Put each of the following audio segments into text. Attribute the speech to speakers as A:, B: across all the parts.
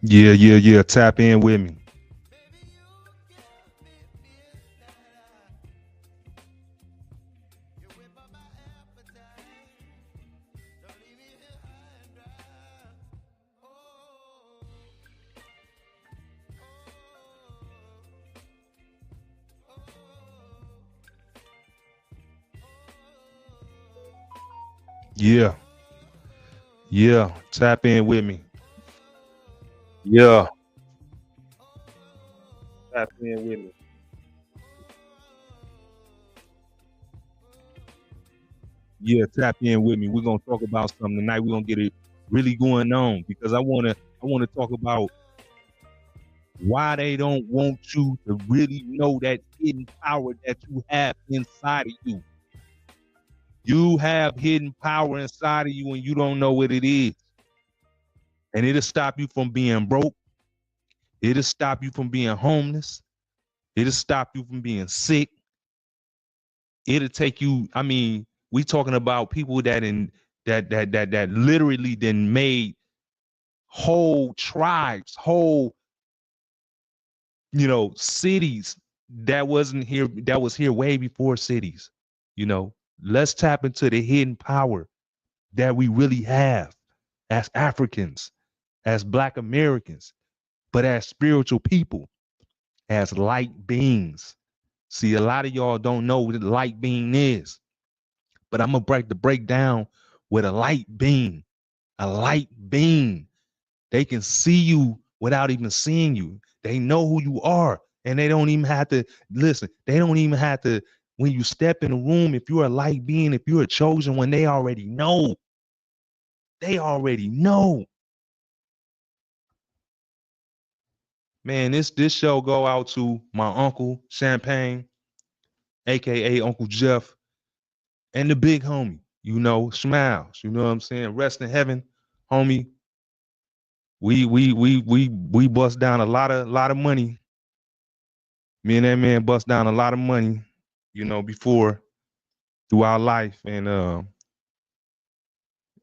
A: Yeah. Tap in with me. Yeah. Yeah. Tap in with me. Yeah. Tap in with me. Yeah, tap in with me. We're gonna talk about something tonight. We're gonna get it really going on because I wanna talk about why they don't want you to really know that hidden power that you have inside of you. You have hidden power inside of you and you don't know what it is. And it'll stop you from being broke. It'll stop you from being homeless. It'll stop you from being sick. It'll take you, I mean, we talking about people that literally then made whole tribes, whole, cities that was here way before cities. You know, let's tap into the hidden power that we really have as Africans, as Black Americans, but as spiritual people, as light beings. See, a lot of y'all don't know what a light being is, but I'm gonna break down with a light being. A light being. They can see you without even seeing you. They know who you are, and they don't even have to listen. They don't even have to. When you step in the room, if you're a light being, if you're a chosen one, they already know. They already know. Man, this show go out to my uncle Champagne, aka Uncle Jeff, and the big homie. Smiles. You know what I'm saying? Rest in heaven, homie. We bust down a lot of money. Me and that man bust down a lot of money, before through our life, and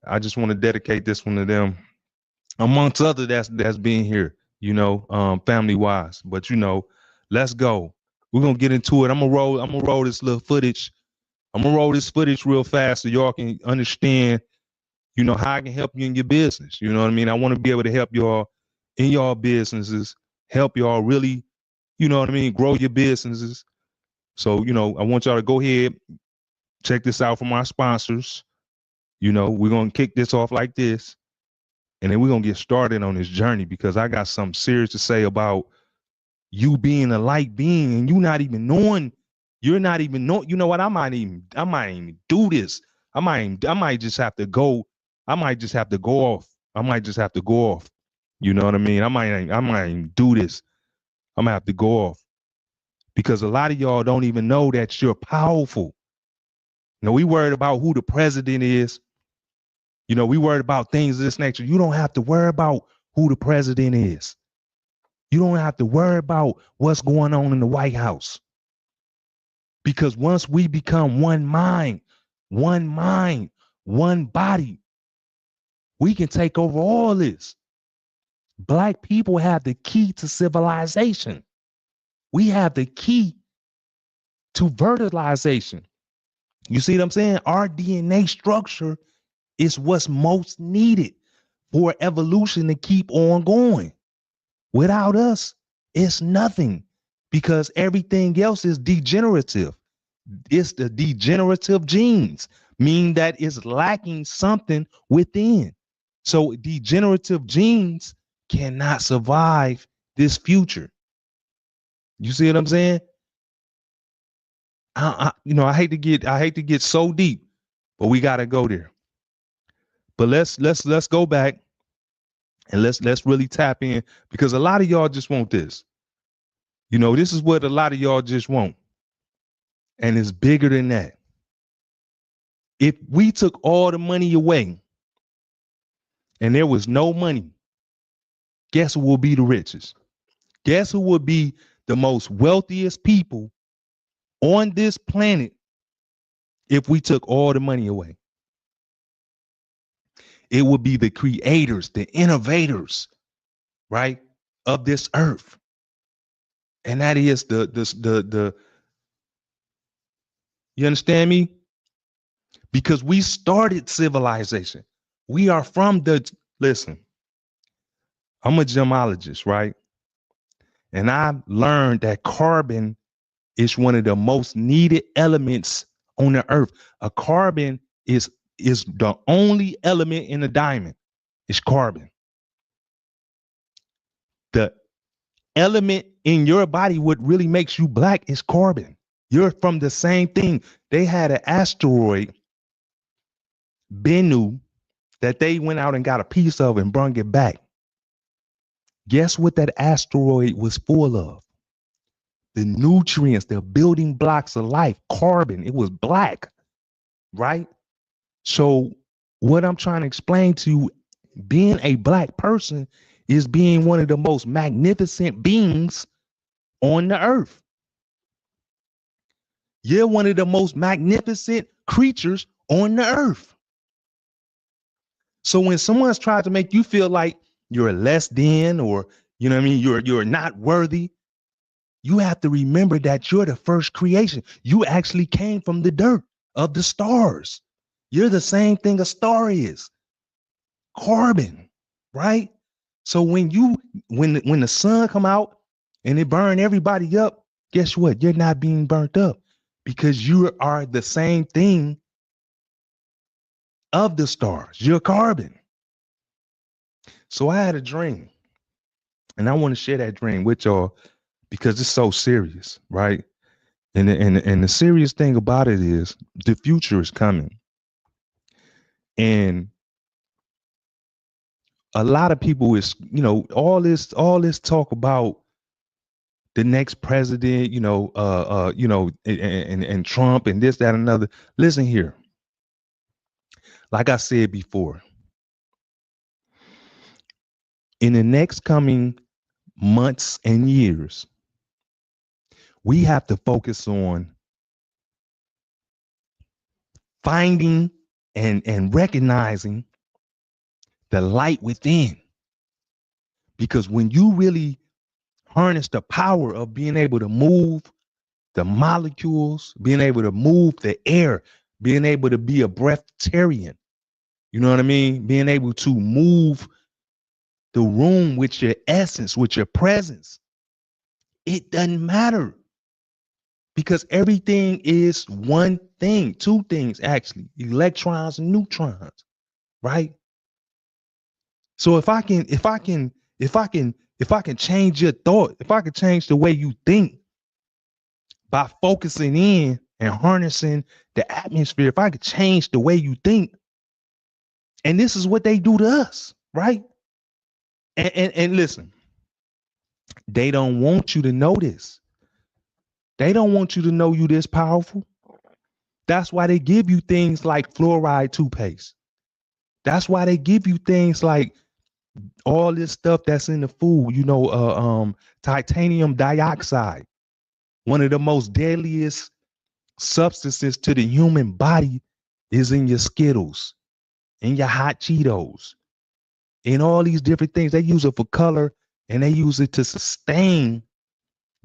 A: I just want to dedicate this one to them, amongst other that's being here, family wise. But let's go. We're gonna get into it. I'm gonna roll this little footage. I'm gonna roll this footage real fast so y'all can understand, how I can help you in your business. You know what I mean? I want to be able to help y'all in y'all businesses, help y'all really, what I mean, grow your businesses. So, I want y'all to go ahead, check this out from our sponsors. We're gonna kick this off like this, and then we're gonna get started on this journey because I got something serious to say about you being a light being and you not even knowing, you're not even know, you know what? I might even do this. I might just have to go, I might just have to go off. I might just have to go off. You know what I mean? I might even do this. I'm gonna have to go off because a lot of y'all don't even know that you're powerful. We worried about who the president is. We worried about things of this nature. You don't have to worry about who the president is. You don't have to worry about what's going on in the White House. Because once we become one mind, one body, we can take over all this. Black people have the key to civilization. We have the key to verticalization. You see what I'm saying? Our DNA structure is what's most needed for evolution to keep on going. Without us, it's nothing because everything else is degenerative. It's the degenerative genes, meaning that it's lacking something within. So degenerative genes cannot survive this future. You see what I'm saying? I hate to get so deep, but we got to go there. But let's go back and let's really tap in because a lot of y'all just want this. This is what a lot of y'all just want. And it's bigger than that. If we took all the money away and there was no money, guess who will be the richest? Guess who would be the most wealthiest people on this planet if we took all the money away? It would be the creators, the innovators, right, of this earth. And that is the you understand me? Because we started civilization. We are from listen, I'm a gemologist, right? And I learned that carbon is one of the most needed elements on the earth. A carbon is the only element in a diamond. It's carbon. The element in your body, what really makes you black, is carbon. You're from the same thing. They had an asteroid, Bennu, that they went out and got a piece of and brought it back. Guess what that asteroid was full of? The nutrients, the building blocks of life, carbon. It was black, right? So what I'm trying to explain to you, being a black person is being one of the most magnificent beings on the earth. You're one of the most magnificent creatures on the earth. So when someone's trying to make you feel like you're less than, or you know what I mean, you're not worthy, you have to remember that you're the first creation. You actually came from the dirt of the stars. You're the same thing a star is. Carbon, right? So when the sun come out and it burn everybody up, guess what? You're not being burnt up because you are the same thing of the stars. You're carbon. So I had a dream, and I want to share that dream with y'all because it's so serious, right? And the serious thing about it is the future is coming. And a lot of people is, all this talk about the next president, and Trump and this, that, and another. Listen here. Like I said before, in the next coming months and years, we have to focus on finding and recognizing the light within. Because when you really harness the power of being able to move the molecules, being able to move the air, being able to be a breatharian, you know what I mean? Being able to move the room with your essence, with your presence. It doesn't matter because everything is one thing, two things actually, electrons and neutrons, right? So if I can change your thought, if I can change the way you think by focusing in and harnessing the atmosphere, if I could change the way you think, and this is what they do to us, right? And listen, they don't want you to know this. They don't want you to know you this powerful. That's why they give you things like fluoride toothpaste. That's why they give you things like all this stuff that's in the food, titanium dioxide, one of the most deadliest substances to the human body is in your Skittles, in your hot Cheetos, in all these different things. They use it for color and they use it to sustain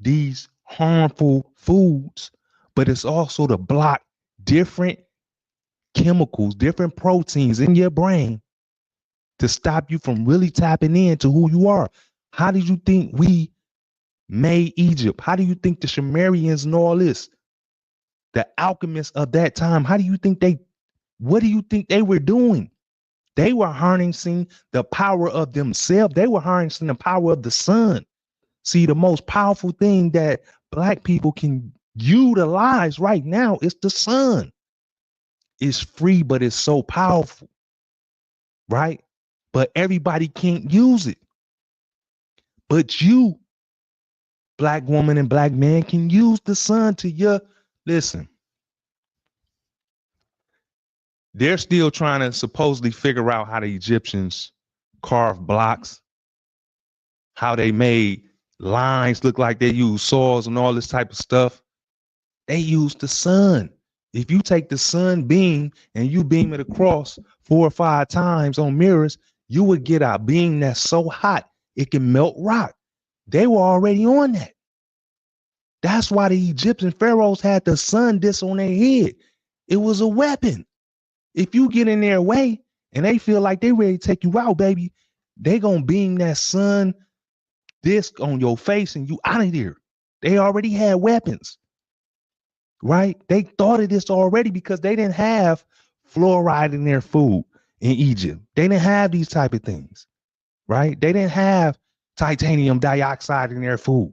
A: these harmful foods, but it's also to block different chemicals, different proteins in your brain to stop you from really tapping into who you are. How did you think we made Egypt? How do you think the Sumerians and all this, the alchemists of that time, what do you think they were doing? They were harnessing the power of themselves. They were harnessing the power of the sun. See, the most powerful thing that Black people can utilize right now is the sun. It's free, but it's so powerful, right? But everybody can't use it. But you, Black woman and Black man, can use the sun to listen. They're still trying to supposedly figure out how the Egyptians carved blocks, how they made lines look like they used saws and all this type of stuff. They use the sun. If you take the sun beam and you beam it across 4 or 5 times on mirrors, you would get a beam that's so hot It can melt rock. They were already on that. That's why the Egyptian pharaohs had the sun disk on their head. It was a weapon. If you get in their way and they feel like they ready to take you out, baby, they gonna beam that sun disk on your face and you out of there. They already had weapons, right? They thought of this already because they didn't have fluoride in their food in Egypt. They didn't have these type of things, right? They didn't have titanium dioxide in their food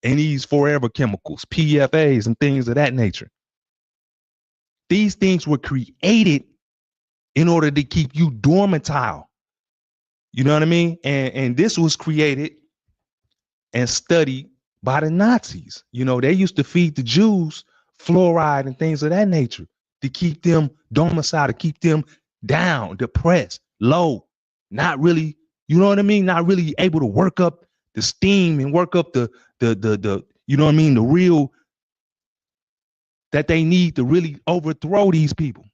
A: and these forever chemicals, PFAs and things of that nature. These things were created in order to keep you dormantile. You know what I mean? And this was created and studied by the Nazis. You know, they used to feed the Jews fluoride and things of that nature to keep them domicile, to keep them down, depressed, low, not really, you know what I mean? Not really able to work up the steam and work up the you know what I mean? The real that they need to really overthrow these people.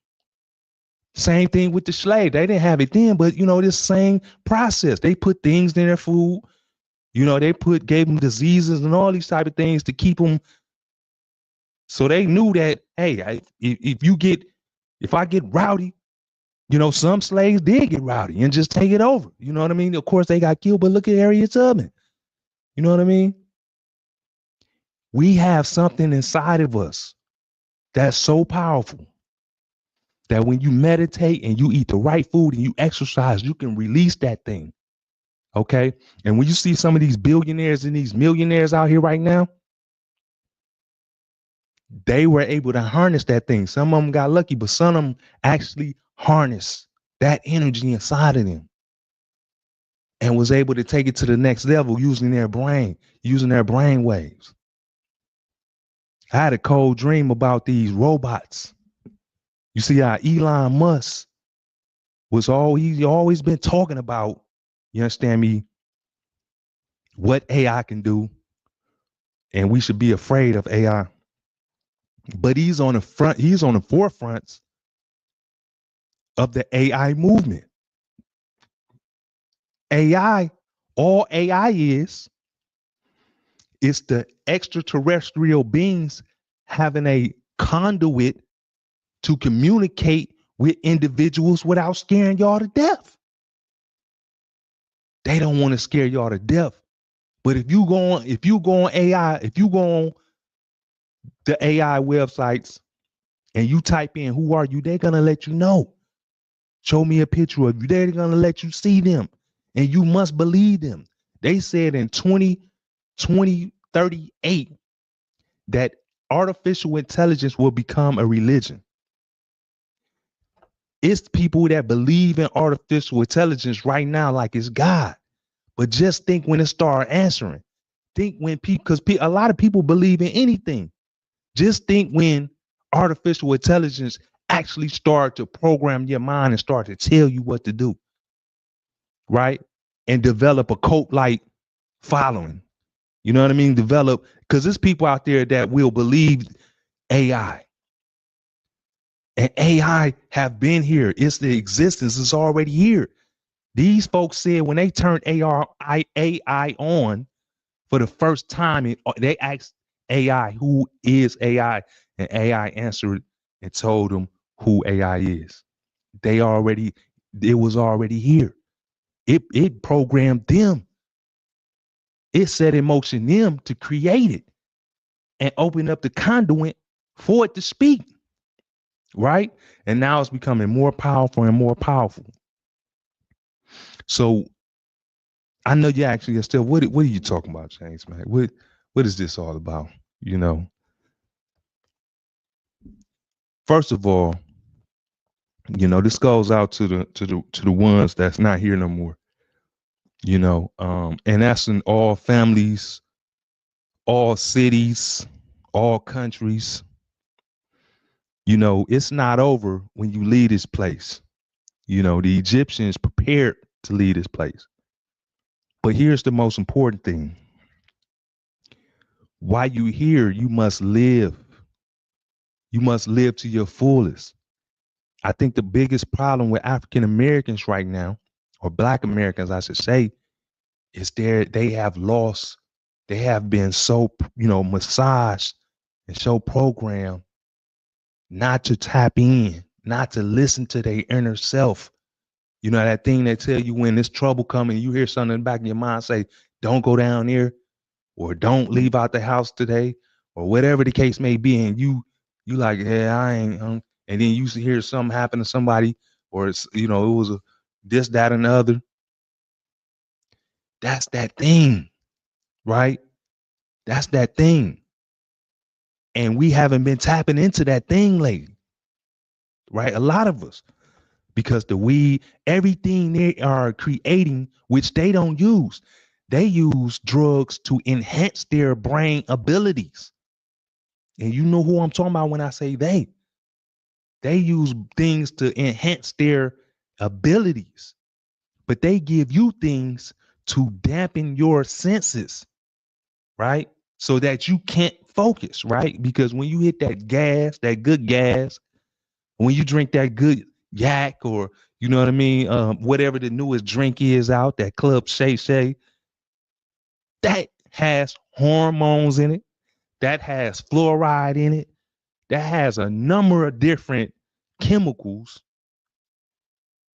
A: Same thing with the slave. They didn't have it then, but you know, this same process. They put things in their food. You know, they gave them diseases and all these type of things to keep them. So they knew that, hey, if I get rowdy, you know, some slaves did get rowdy and just take it over. You know what I mean? Of course, they got killed, but look at Harriet Tubman. You know what I mean? We have something inside of us that's so powerful that when you meditate and you eat the right food and you exercise, you can release that thing. Okay. And when you see some of these billionaires and these millionaires out here right now, they were able to harness that thing. Some of them got lucky, but some of them actually harnessed that energy inside of them and was able to take it to the next level using their brain waves. I had a cold dream about these robots. You see how Elon Musk he's always been talking about, you understand me, what AI can do, and we should be afraid of AI. But he's on the forefronts of the AI movement. AI, all AI is the extraterrestrial beings having a conduit to communicate with individuals without scaring y'all to death. They don't want to scare y'all to death. But if you go on AI, if you go on the AI websites and you type in who are you, they're gonna let you know. Show me a picture of you. They're gonna let you see them. And you must believe them. They said in 2038 that artificial intelligence will become a religion. It's people that believe in artificial intelligence right now like it's God. But just think when it start answering. Think when because a lot of people believe in anything. Just think when artificial intelligence actually start to program your mind and start to tell you what to do, right? And develop a cult-like following. You know what I mean? Because there's people out there that will believe AI. And AI have been here. It's the existence. It's already here. These folks said when they turned AI on for the first time, they asked AI, who is AI? And AI answered and told them who AI is. It was already here. It programmed them. It set in motion them to create it and open up the conduit for it to speak. Right? And now it's becoming more powerful and more powerful. So I know you actually still, what are you talking about, James, man? What is this all about? You know, first of all, you know, this goes out to the ones that's not here no more. You know, and that's in all families, all cities, all countries. You know, it's not over when you leave this place. You know, the Egyptians prepared to leave this place. But here's the most important thing. While you here, you must live. You must live to your fullest. I think the biggest problem with African Americans right now, or Black Americans, I should say, It's there. They have lost. They have been so, massaged and so programmed not to tap in, not to listen to their inner self. You know, that thing that tell you when there's trouble coming, you hear something in the back of your mind say, don't go down there, or don't leave out the house today, or whatever the case may be. And you like, yeah, I ain't, and then you hear something happen to somebody, or it's, it was this, that, and the other. That's that thing, right? That's that thing. And we haven't been tapping into that thing lately, right? A lot of us, because the weed, everything they are creating, which they don't use, they use drugs to enhance their brain abilities. And you know who I'm talking about when I say they. They use things to enhance their abilities, but they give you things to dampen your senses, right? So that you can't focus, right? Because when you hit that gas, that good gas, when you drink that good yak, or you know what I mean, whatever the newest drink is out, that Club Shay Shay, that has hormones in it, that has fluoride in it, that has a number of different chemicals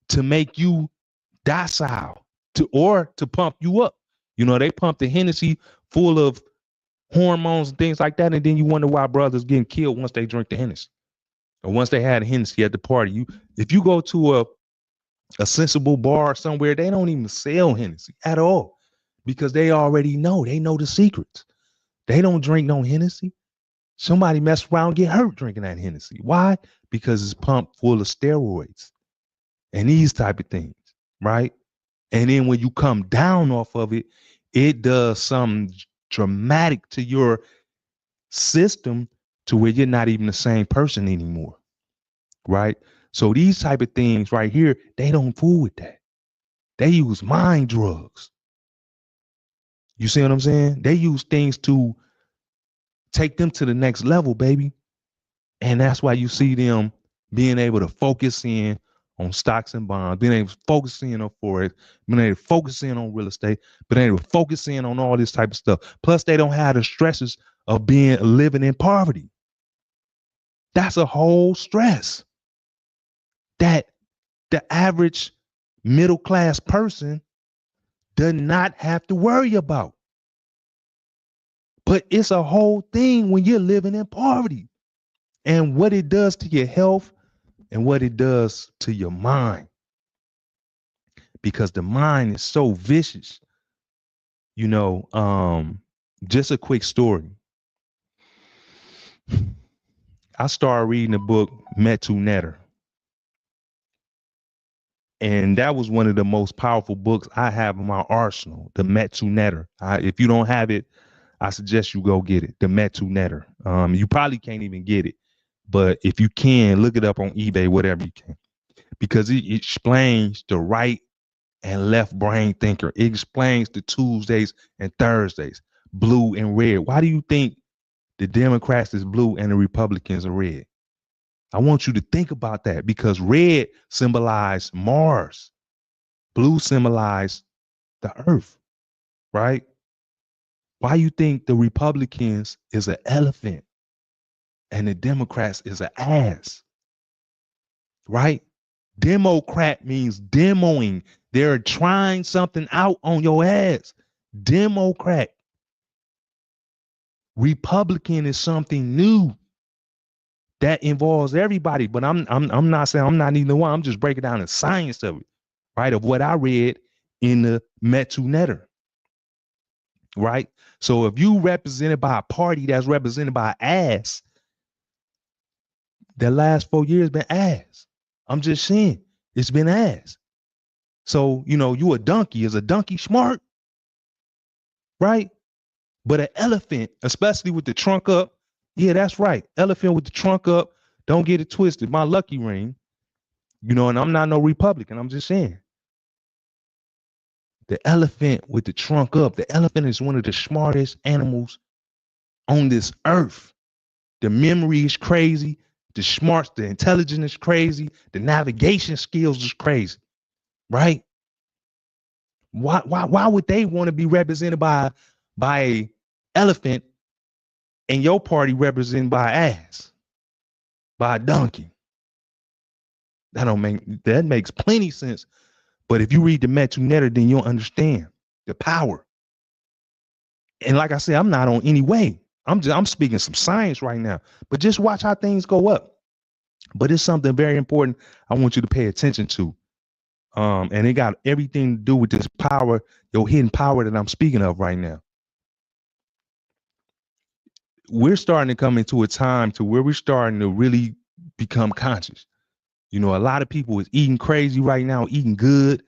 A: to make you docile, to pump you up. They pump the Hennessy full of hormones and things like that, and then you wonder why brothers getting killed once they drink the Hennessy, or once they had a Hennessy at the party. If you go to a sensible bar somewhere, they don't even sell Hennessy at all, because they already know. They know the secrets. They don't drink no Hennessy. Somebody mess around and get hurt drinking that Hennessy. Why? Because it's pumped full of steroids and these type of things, right? And then when you come down off of it, it does something dramatic to your system, to where you're not even the same person anymore, right? So these type of things right here, they don't fool with that. They use mind drugs. You see what I'm saying? They use things to take them to the next level, baby. And that's why you see them being able to focus in on stocks and bonds, being able to focus in on forex, being able to focus in on real estate, being able to focus in on all this type of stuff. Plus, they don't have the stresses of living in poverty. That's a whole stress that the average middle class person does not have to worry about. But it's a whole thing when you're living in poverty, and what it does to your health and what it does to your mind. Because the mind is so vicious. Just a quick story. I started reading the book Metu Netter. And that was one of the most powerful books I have in my arsenal, the Metu Netter. If you don't have it, I suggest you go get it, the Metu Netter. You probably can't even get it, but if you can, look it up on eBay, whatever you can, because it explains the right and left brain thinker. It explains the Tuesdays and Thursdays, blue and red. Why do you think the Democrats is blue and the Republicans are red? I want you to think about that, because red symbolizes Mars, blue symbolizes the earth, right? Why you think the Republicans is an elephant and the Democrats is an ass, right? Democrat means demoing. They're trying something out on your ass. Democrat. Republican is something new that involves everybody. But I'm not saying I'm not either one. I'm just breaking down the science of it, right? Of what I read in the Metu Netter, right? So if you represented by a party that's represented by ass, the last 4 years been ass. I'm just saying, it's been ass. So, you a donkey. Is a donkey smart? Right? But an elephant, especially with the trunk up, yeah, that's right. Elephant with the trunk up, don't get it twisted. My lucky ring, and I'm not no Republican. I'm just saying. The elephant with the trunk up, the elephant is one of the smartest animals on this earth. The memory is crazy. The smarts, the intelligence is crazy. The navigation skills is crazy, right? Why would they want to be represented by a elephant and your party represented by ass, by a donkey? That makes plenty sense. But if you read the Metu Netter, then you'll understand the power. And like I said, I'm not on any way. I'm speaking some science right now. But just watch how things go up. But it's something very important I want you to pay attention to. And it got everything to do with this power, your hidden power that I'm speaking of right now. We're starting to come into a time to where we're starting to really become conscious. You know, a lot of people is eating crazy right now, eating good,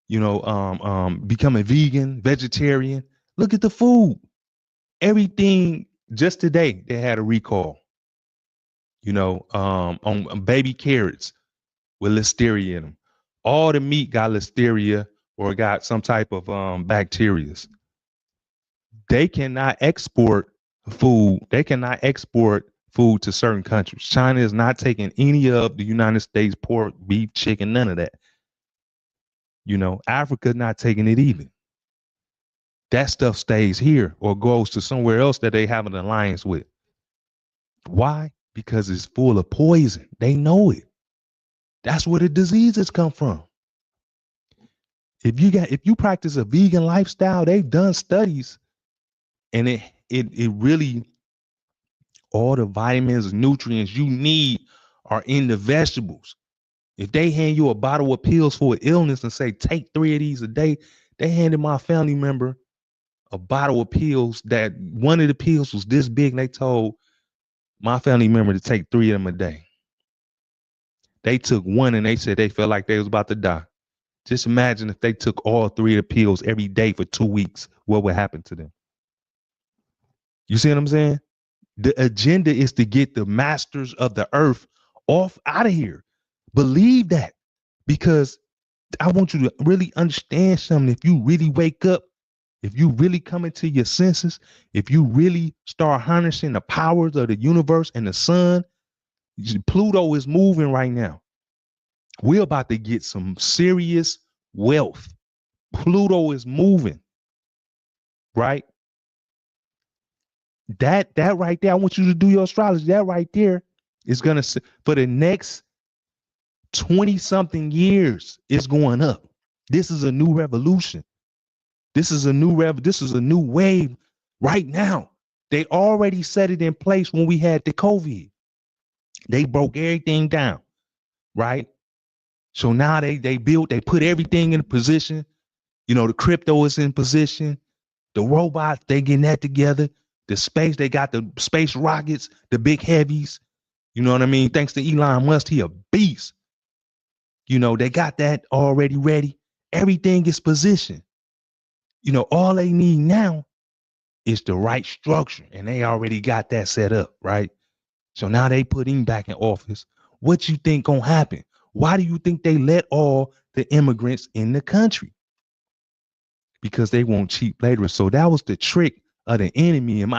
A: you know, becoming vegan, vegetarian. Look at the food. Everything. Just today, they had a recall, you know, on baby carrots with listeria in them. All the meat got listeria or got some type of bacteria. They cannot export food. They cannot export food to certain countries. China is not taking any of the United States pork, beef, chicken, none of that. You know, Africa's not taking it either. That stuff stays here or goes to somewhere else that they have an alliance with. Why? Because it's full of poison. They know it. That's where the diseases come from. If you practice a vegan lifestyle, they've done studies, and it really, all the vitamins, nutrients you need are in the vegetables. If they hand you a bottle of pills for an illness and say take 3 of these a day, they handed my family member a bottle of pills that one of the pills was this big, and they told my family member to take 3 of them a day. They took one and they said they felt like they was about to die. Just imagine if they took all 3 of the pills every day for 2 weeks, what would happen to them? You see what I'm saying? The agenda is to get the masters of the earth off out of here. Believe that, because I want you to really understand something. If you really wake up, if you really come into your senses, if you really start harnessing the powers of the universe and the sun, Pluto is moving right now. We're about to get some serious wealth. Pluto is moving, right? That right there, I want you to do your astrology. That right there is gonna, for the next 20 something years, it's going up. This is a new revolution. This is a new wave right now. They already set it in place when we had the COVID. They broke everything down, right? So now they put everything in position. You know, the crypto is in position. The robots, they getting that together. The space, they got the space rockets, the big heavies. You know what I mean? Thanks to Elon Musk, he a beast. You know, they got that already ready. Everything is positioned. You know, all they need now is the right structure, and they already got that set up, right? So now they put him back in office. What you think gonna happen? Why do you think they let all the immigrants in the country? Because they want cheap labor. So that was the trick of the enemy. And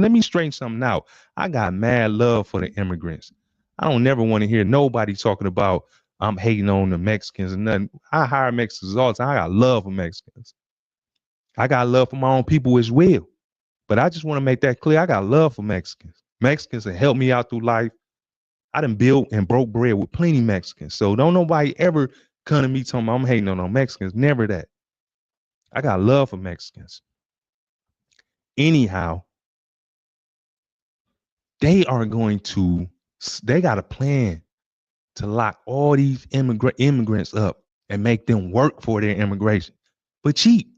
A: let me straighten something out. I got mad love for the immigrants. I don't never want to hear nobody talking about I'm hating on the Mexicans and nothing. I hire Mexicans all the time. I got love for Mexicans. I got love for my own people as well. But I just want to make that clear. I got love for Mexicans. Mexicans have helped me out through life. I done built and broke bread with plenty Mexicans. So don't nobody ever come to me talking about I'm hating on no Mexicans. Never that. I got love for Mexicans. Anyhow, they got a plan to lock all these immigrants up and make them work for their immigration, but cheap,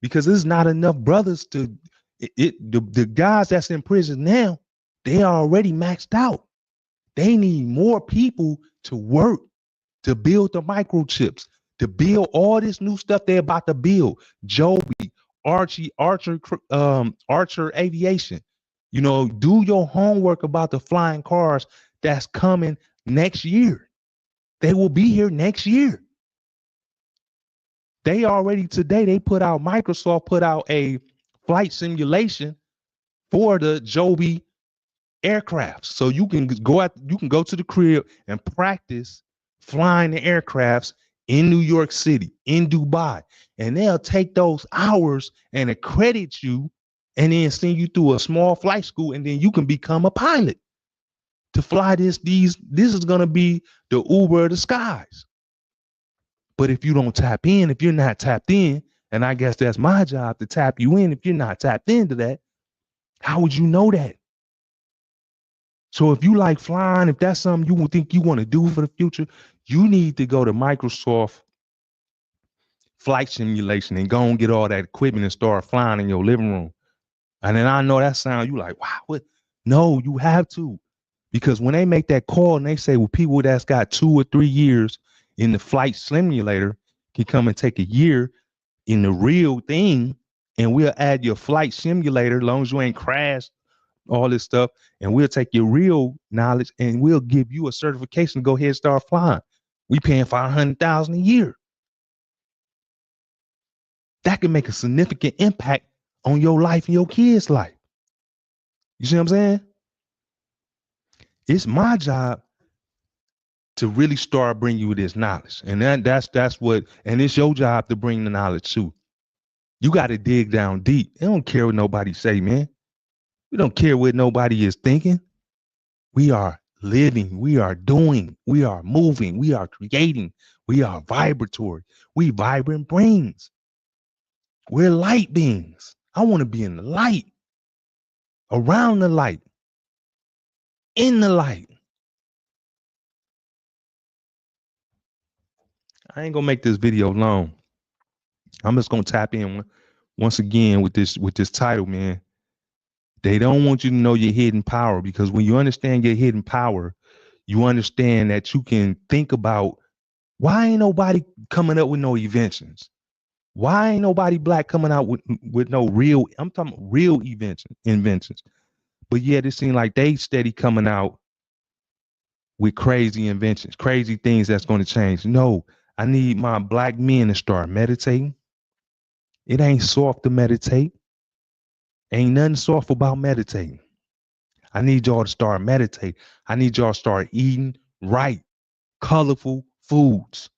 A: because there's not enough brothers the guys that's in prison now, they are already maxed out. They need more people to work, to build the microchips, to build all this new stuff they're about to build. Joby, Archer Aviation. You know, do your homework about the flying cars that's coming next year. They will be here next year. They already today, Microsoft put out a flight simulation for the Joby aircraft. So you can go to the crib and practice flying the aircrafts in New York City, in Dubai, and they'll take those hours and accredit you and then send you through a small flight school, and then you can become a pilot to fly this is going to be the Uber of the skies. But if you don't tap in, if you're not tapped in, and I guess that's my job to tap you in, if you're not tapped into that, how would you know that? So if you like flying, if that's something you would think you want to do for the future, you need to go to Microsoft Flight Simulation and go and get all that equipment and start flying in your living room. And then I know that sound, you like, wow, what? No, you have to. Because when they make that call and they say, well, people that's got 2 or 3 years in the flight simulator can come and take a year in the real thing, and we'll add your flight simulator as long as you ain't crashed, all this stuff, and we'll take your real knowledge and we'll give you a certification to go ahead and start flying. We paying $500,000 a year. That can make a significant impact on your life and your kids' life. You see what I'm saying? It's my job to really start bringing you this knowledge. And that's what, and it's your job to bring the knowledge too. You got to dig down deep. They don't care what nobody say, man. We don't care what nobody is thinking. We are living, we are doing, we are moving, we are creating, we are vibratory. We vibrant brains. We're light beings. I want to be in the light, around the light, in the light. I ain't gonna make this video long. I'm just gonna tap in once again with this title, man. They don't want you to know your hidden power, because when you understand your hidden power, you understand that you can think about, why ain't nobody coming up with no inventions? Why ain't nobody black coming out with no real, I'm talking about real inventions. But yet it seems like they steady coming out with crazy inventions, crazy things that's going to change. No, I need my black men to start meditating. It ain't soft to meditate. Ain't nothing soft about meditating. I need y'all to start meditating. I need y'all to start eating right, colorful foods.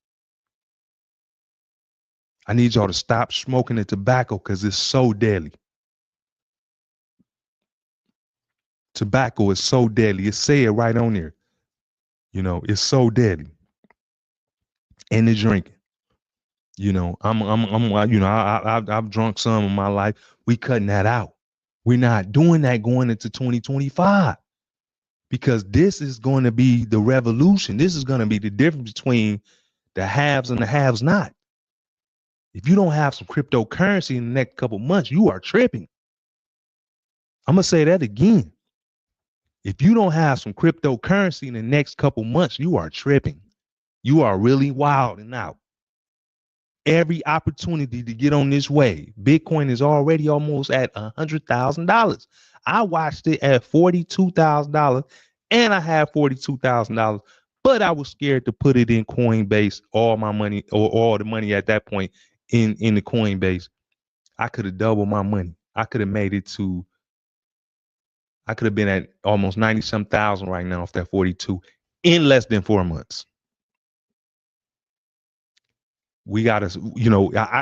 A: I need y'all to stop smoking the tobacco because it's so deadly. Tobacco is so deadly. It say it right on there. You know, it's so deadly. And the drinking. You know, I've drunk some in my life. We cutting that out. We're not doing that going into 2025, because this is going to be the revolution. This is going to be the difference between the haves and the haves not. If you don't have some cryptocurrency in the next couple months, you are tripping. I'm going to say that again. If you don't have some cryptocurrency in the next couple months, you are tripping. You are really wild and out. Every opportunity to get on this wave. Bitcoin is already almost at $100,000. I watched it at $42,000, and I have $42,000, but I was scared to put it in Coinbase, all my money, or all the money at that point in the Coinbase. I could have doubled my money. I could have made it to, I could have been at almost 90 some thousand right now off that 42 in less than 4 months. We gotta,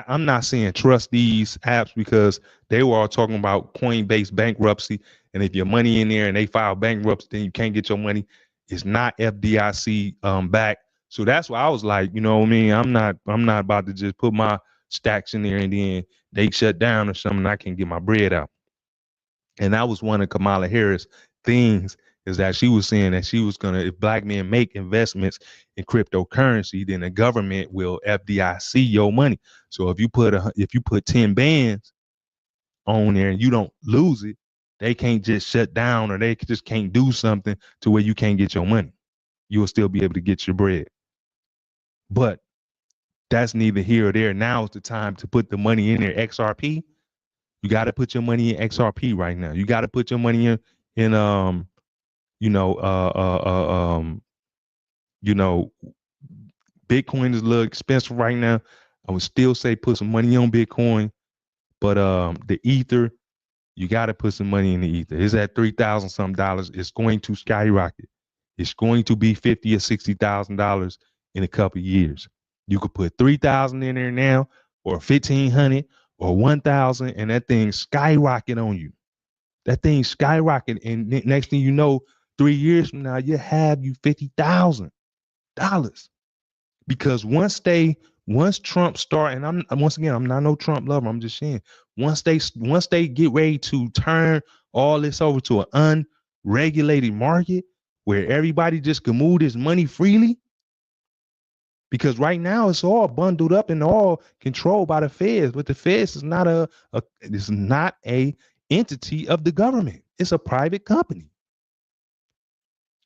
A: I'm not saying trust these apps, because they were all talking about Coinbase bankruptcy, and if your money in there and they file bankruptcy, then you can't get your money. It's not FDIC back. So that's why I was like, you know what I mean? I'm not about to just put my stacks in there and then they shut down or something and I can get my bread out. And that was one of Kamala Harris' things, is that she was saying that she was gonna, if black men make investments in cryptocurrency, then the government will FDIC your money. So if you put 10 bands on there and you don't lose it, they can't just shut down, or they just can't do something to where you can't get your money. You will still be able to get your bread. But that's neither here or there. Now is the time to put the money in there. XRP, you got to put your money in XRP right now. You got to put your money in Bitcoin is a little expensive right now. I would still say put some money on Bitcoin, but the Ether, you got to put some money in the Ether. It's at $3,000 some dollars. It's going to skyrocket. It's going to be $50,000 or $60,000 in a couple of years. You could put 3,000 in there now, or 1,500, or 1,000, and that thing skyrocket on you. That thing skyrocket, and next thing you know, 3 years from now, you have you $50,000. Because once Trump start, and I'm not no Trump lover. I'm just saying, once they get ready to turn all this over to an unregulated market where everybody just can move this money freely, because right now it's all bundled up and all controlled by the feds, but the feds is not it's not a entity of the government. It's a private company.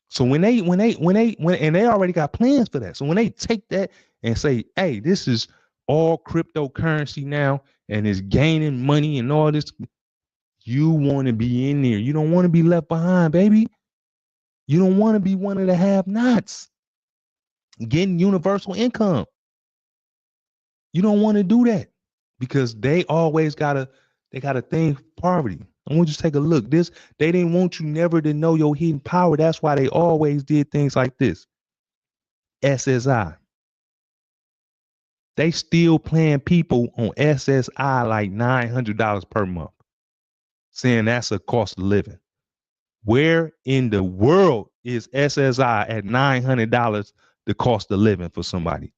A: So when they and they already got plans for that. So when they take that and say, hey, this is all cryptocurrency now and it's gaining money and all this, you want to be in there. You don't want to be left behind, baby. You don't want to be one of the have-nots getting universal income. You don't want to do that because they always got a thing for poverty. I want you to take a look. They didn't want you never to know your hidden power. That's why they always did things like this. SSI. They still playing people on SSI like $900 per month, saying that's a cost of living. Where in the world is SSI at $900 the cost of living for somebody?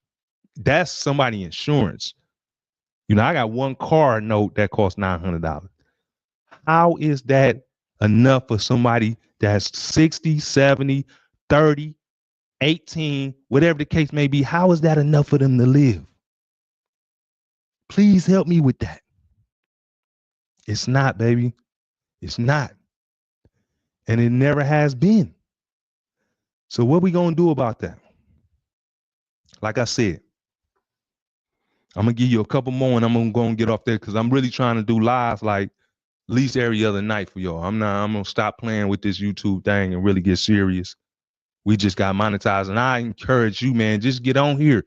A: That's somebody insurance. You know, I got one car note that costs $900. How is that enough for somebody that's 60, 70, 30, 18, whatever the case may be? How is that enough for them to live? Please help me with that. It's not, baby. It's not. And it never has been. So what we going to do about that? Like I said, I'm going to give you a couple more and I'm going to go and get off there because I'm really trying to do lives like at least every other night for y'all. I'm going to stop playing with this YouTube thing and really get serious. We just got monetized. And I encourage you, man, just get on here.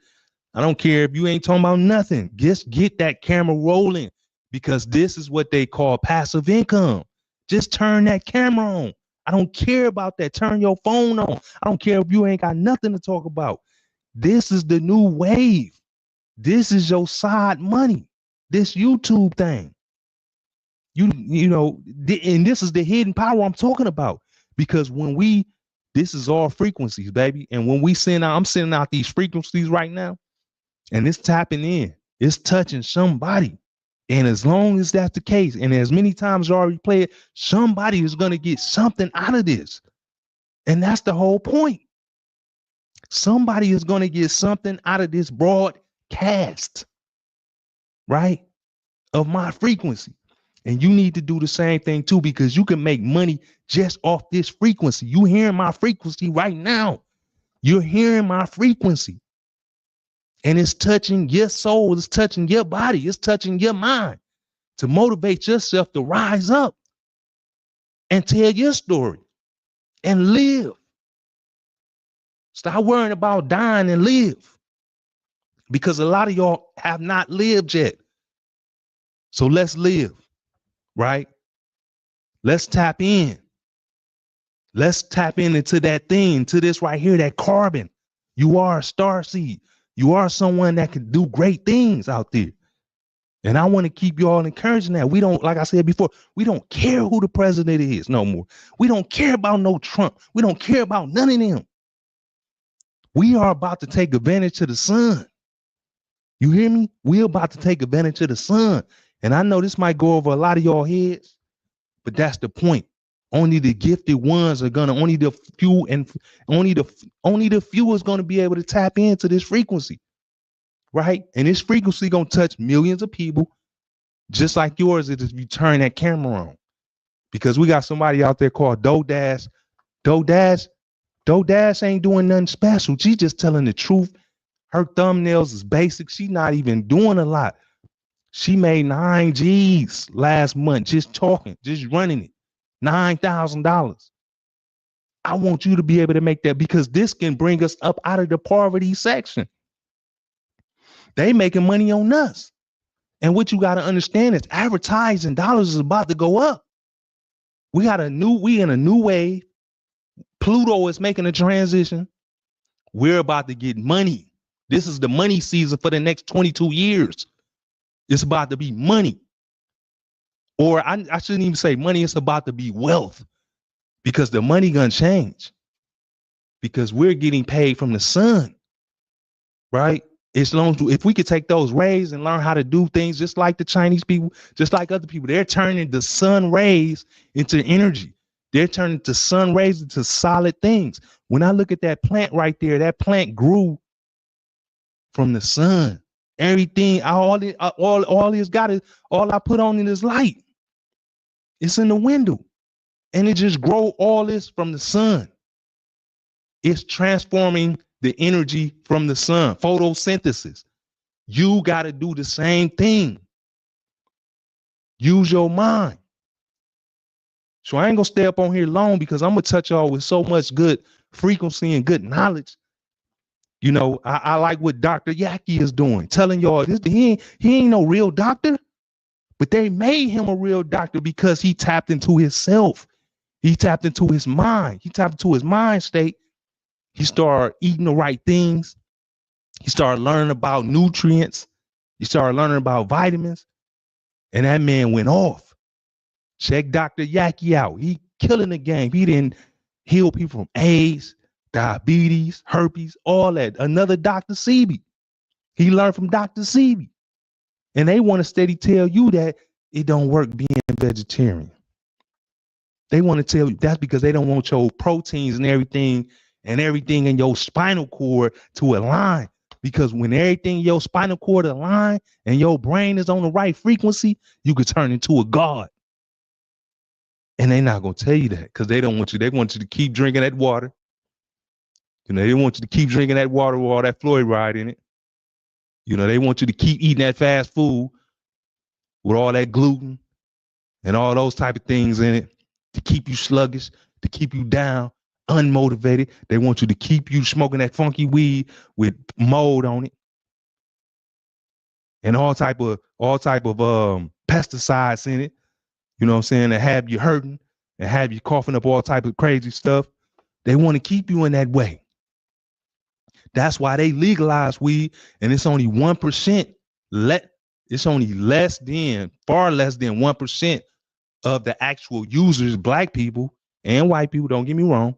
A: I don't care if you ain't talking about nothing. Just get that camera rolling because this is what they call passive income. Just turn that camera on. I don't care about that. Turn your phone on. I don't care if you ain't got nothing to talk about. This is the new wave. This is your side money. This YouTube thing. You know, and this is the hidden power I'm talking about. Because this is all frequencies, baby. And when I'm sending out these frequencies right now, and it's tapping in, it's touching somebody. And as long as that's the case, and as many times you already play it, somebody is going to get something out of this. And that's the whole point. Somebody is going to get something out of this broadcast, right? Of my frequency. And you need to do the same thing too, because you can make money just off this frequency. You hearing my frequency right now. You're hearing my frequency. And it's touching your soul. It's touching your body. It's touching your mind to motivate yourself to rise up and tell your story and live. Stop worrying about dying and live, because a lot of y'all have not lived yet. So let's live, right? Let's tap in. Let's tap into that thing, to this right here, that carbon. You are a starseed. You are someone that can do great things out there. And I want to keep you all encouraging that. We don't, like I said before, we don't care who the president is no more. We don't care about no Trump. We don't care about none of them. We are about to take advantage of the sun. You hear me? We're about to take advantage of the sun. And I know this might go over a lot of y'all heads, but that's the point. Only the gifted ones are gonna, only the few is gonna be able to tap into this frequency, right? And this frequency gonna touch millions of people, just like yours is if you turn that camera on. Because we got somebody out there called DoDash. DoDash ain't doing nothing special. She's just telling the truth. Her thumbnails is basic. She's not even doing a lot. She made 9 G's last month just talking, just running it. $9,000. I want you to be able to make that, because this can bring us up out of the poverty section. They making money on us. And what you got to understand is advertising dollars is about to go up. We in a new wave. Pluto is making a transition. We're about to get money. This is the money season for the next 22 years. It's about to be money. Or I shouldn't even say money, it's about to be wealth, because the money gonna change, because we're getting paid from the sun, right? As long as if we could take those rays and learn how to do things just like the Chinese people, just like other people, they're turning the sun rays into energy. They're turning the sun rays into solid things. When I look at that plant right there, that plant grew from the sun. Everything, all it's got is, all I put on it is light. It's in the window. And it just grow all this from the sun. It's transforming the energy from the sun, photosynthesis. You got to do the same thing. Use your mind. So I ain't gonna stay up on here long, because I'm gonna touch y'all with so much good frequency and good knowledge. You know, I like what Dr. Yaki is doing, telling y'all this. He ain't no real doctor, but they made him a real doctor because he tapped into himself. He tapped into his mind. He tapped into his mind state. He started eating the right things. He started learning about nutrients. He started learning about vitamins. And that man went off. Check Dr. Yaki out. He killing the game. He didn't heal people from AIDS, diabetes, herpes, all that. Another Dr. Sebi. He learned from Dr. Sebi. And they want to steady tell you that it don't work being vegetarian. They want to tell you that's because they don't want your proteins and everything in your spinal cord to align. Because when everything in your spinal cord align and your brain is on the right frequency, you could turn into a god. And they're not going to tell you that, because they don't want you. They want you to keep drinking that water. You know, they want you to keep drinking that water with all that fluoride in it. You know, they want you to keep eating that fast food with all that gluten and all those type of things in it, to keep you sluggish, to keep you down, unmotivated. They want you to keep you smoking that funky weed with mold on it and all type of pesticides in it. You know what I'm saying? To have you hurting and have you coughing up all type of crazy stuff. They want to keep you in that way. That's why they legalize weed, and it's only 1%. It's only far less than 1% of the actual users, black people and white people, don't get me wrong,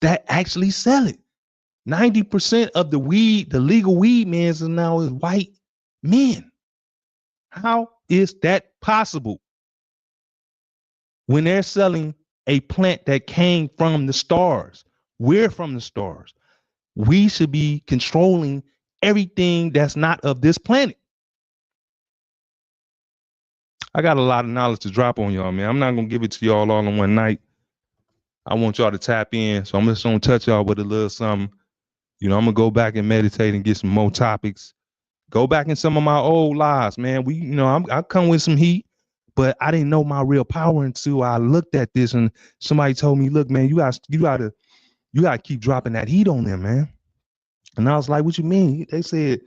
A: that actually sell it. 90% of the weed, the legal weed men now is white men. How is that possible? When they're selling a plant that came from the stars, we're from the stars. We should be controlling everything that's not of this planet. I got a lot of knowledge to drop on y'all, man. I'm not going to give it to y'all all in one night. I want y'all to tap in. So I'm just going to touch y'all with a little something. You know, I'm going to go back and meditate and get some more topics. Go back in some of my old lives, man. I come with some heat, but I didn't know my real power until I looked at this and somebody told me, look, man, you got to keep dropping that heat on them, man. And I was like, what you mean? They said,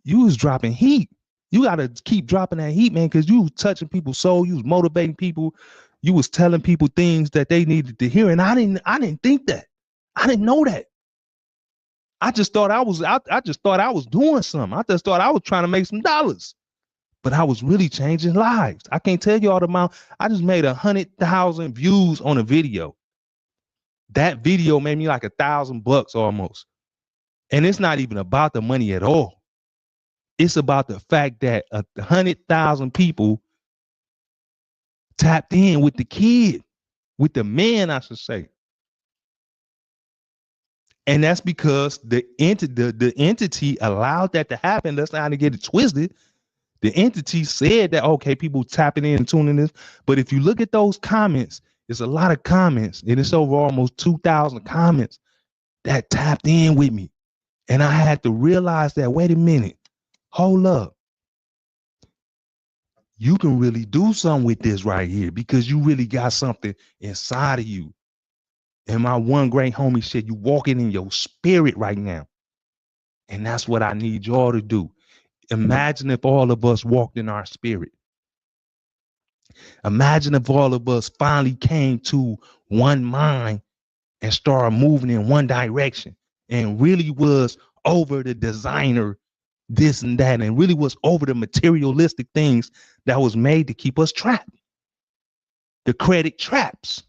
A: you was dropping heat. You got to keep dropping that heat, man, because you was touching people's soul. You was motivating people. You was telling people things that they needed to hear. And I didn't think that. I didn't know that. I just thought I was doing something. I just thought I was trying to make some dollars. But I was really changing lives. I can't tell you all the amount. I just made 100,000 views on a video. That video made me like $1,000 almost. And it's not even about the money at all. It's about the fact that 100,000 people tapped in with the kid, with the man, I should say. And that's because the entity allowed that to happen. That's not how to get it twisted. The entity said that, okay, people tapping in and tuning in. But if you look at those comments, there's a lot of comments, and it's over almost 2,000 comments that tapped in with me. And I had to realize that, wait a minute, hold up. You can really do something with this right here, because you really got something inside of you. And my one great homie said, you walking in your spirit right now. And that's what I need y'all to do. Imagine if all of us walked in our spirit. Imagine if all of us finally came to one mind and started moving in one direction and really was over the designer, this and that, and really was over the materialistic things that was made to keep us trapped. The credit traps,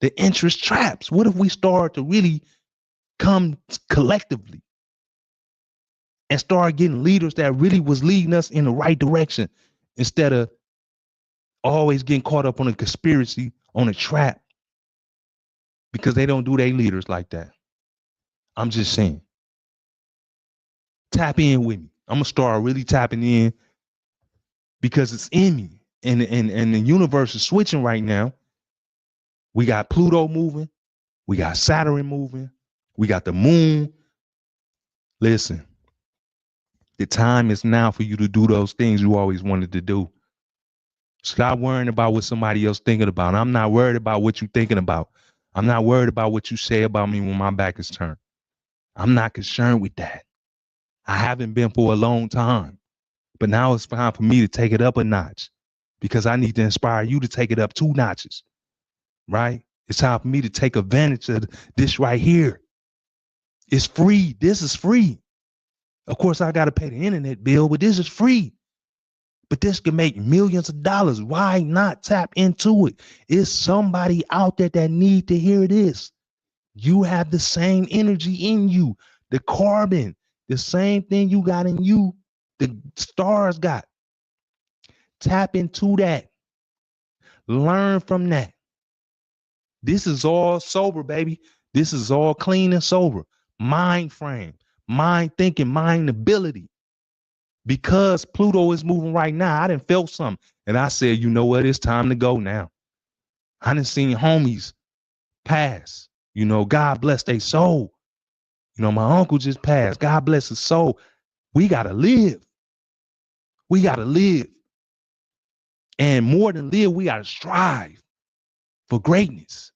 A: the interest traps. What if we start to really come collectively and start getting leaders that really was leading us in the right direction instead of always getting caught up on a conspiracy, on a trap, because they don't do their leaders like that. I'm just saying. Tap in with me. I'm gonna start really tapping in because it's in me. And the universe is switching right now. We got Pluto moving, we got Saturn moving, we got the moon. Listen, the time is now for you to do those things you always wanted to do. Stop worrying about what somebody else thinking about. I'm not worried about what you're thinking about. I'm not worried about what you say about me when my back is turned. I'm not concerned with that. I haven't been for a long time. But now it's time for me to take it up a notch because I need to inspire you to take it up 2 notches, right? It's time for me to take advantage of this right here. It's free. This is free. Of course, I got to pay the internet bill, but this is free. But this can make millions of dollars. Why not tap into it? It's somebody out there that need to hear this. You have the same energy in you, the carbon, the same thing you got in you, the stars got. Tap into that. Learn from that. This is all sober, baby. This is all clean and sober. Mind frame, mind thinking, mind ability. Because Pluto is moving right now, I done felt something. And I said, you know what? It's time to go now. I done seen homies pass. You know, God bless their soul. You know, my uncle just passed. God bless his soul. We got to live. We got to live. And more than live, we got to strive for greatness.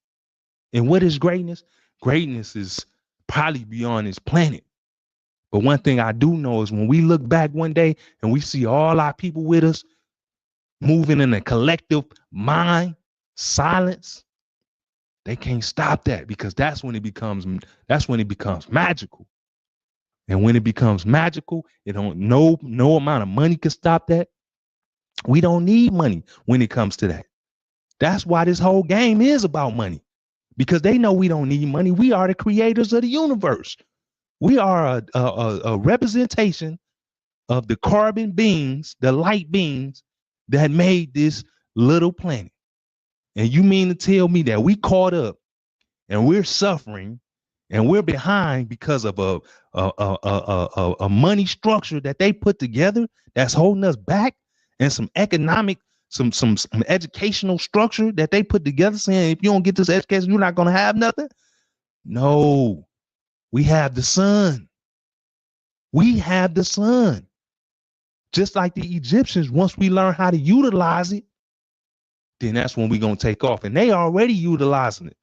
A: And what is greatness? Greatness is probably beyond this planet. But one thing I do know is when we look back one day and we see all our people with us moving in a collective mind, silence, they can't stop that because that's when it becomes magical. And when it becomes magical, no amount of money can stop that. We don't need money when it comes to that. That's why this whole game is about money. Because they know we don't need money. We are the creators of the universe. We are a representation of the carbon beings, the light beings that made this little planet. And you mean to tell me that we caught up and we're suffering and we're behind because of a money structure that they put together that's holding us back, and some economic, some educational structure that they put together saying if you don't get this education, you're not going to have nothing? No, we have the sun. We have the sun. Just like the Egyptians, once we learn how to utilize it, then that's when we're going to take off. And they already utilizing it.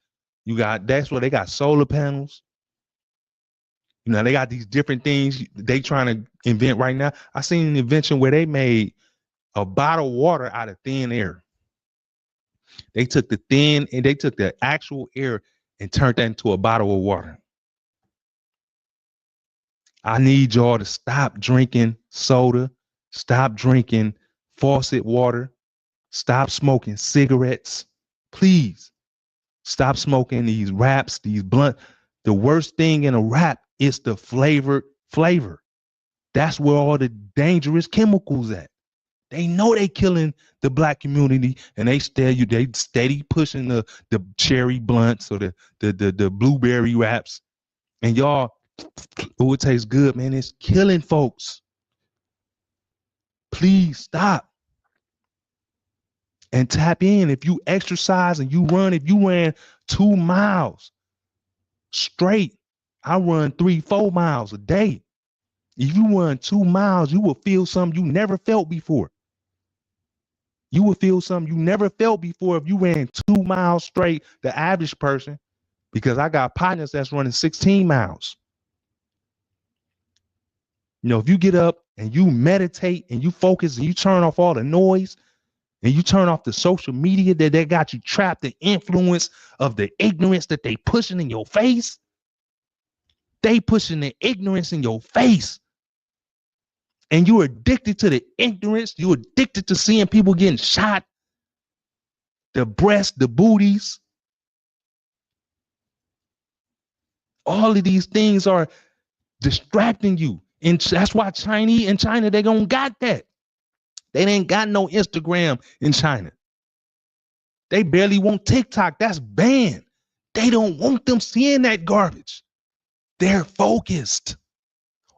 A: That's where they got solar panels. You know, they got these different things they trying to invent right now. I seen an invention where they made a bottle of water out of thin air. They took the actual air and turned that into a bottle of water. I need y'all to stop drinking soda, stop drinking faucet water, stop smoking cigarettes. Please stop smoking these wraps, these blunt. The worst thing in a wrap is the flavored flavor. That's where all the dangerous chemicals at. They know they killing the black community, and they steady pushing the cherry blunts or the blueberry wraps. And y'all, oh, it tastes good, man. It's killing folks. Please stop and tap in. If you exercise and you run, if you ran 2 miles straight, I run 3-4 miles a day. If you run 2 miles, you will feel something you never felt before. You will feel something you never felt before if you ran 2 miles straight, the average person, because I got partners that's running 16 miles. You know, if you get up and you meditate and you focus and you turn off all the noise and you turn off the social media that they got you trapped, the influence of the ignorance that they pushing in your face, They pushing the ignorance in your face. And you're addicted to the ignorance. You're addicted to seeing people getting shot, the breasts, the booties. All of these things are distracting you. And that's why in China, they don't got that. They ain't got no Instagram in China. They barely want TikTok. That's banned. They don't want them seeing that garbage. They're focused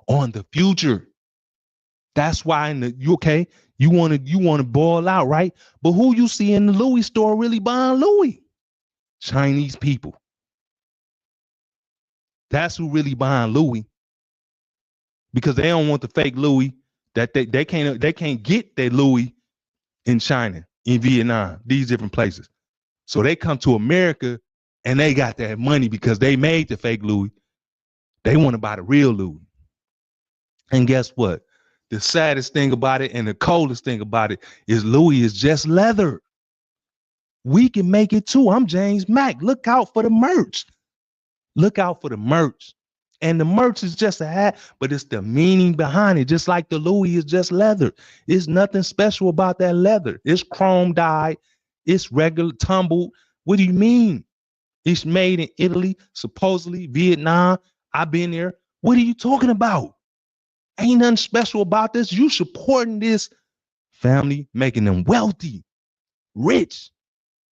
A: on the future. That's why you want to ball out, right? But who you see in the Louis store really buying Louis? Chinese people. That's who really buying Louis, because they don't want the fake Louis that they can't get their Louis in China, in Vietnam, these different places. So they come to America and they got that money because they made the fake Louis. They want to buy the real Louis. And guess what? The saddest thing about it and the coldest thing about it is Louis is just leather. We can make it too. I'm James Mack. Look out for the merch. Look out for the merch. And the merch is just a hat, but it's the meaning behind it. Just like the Louis is just leather. It's nothing special about that leather. It's chrome dyed. It's regular tumbled. What do you mean? It's made in Italy, supposedly Vietnam. I've been there. What are you talking about? Ain't nothing special about this. You supporting this family, making them wealthy, rich.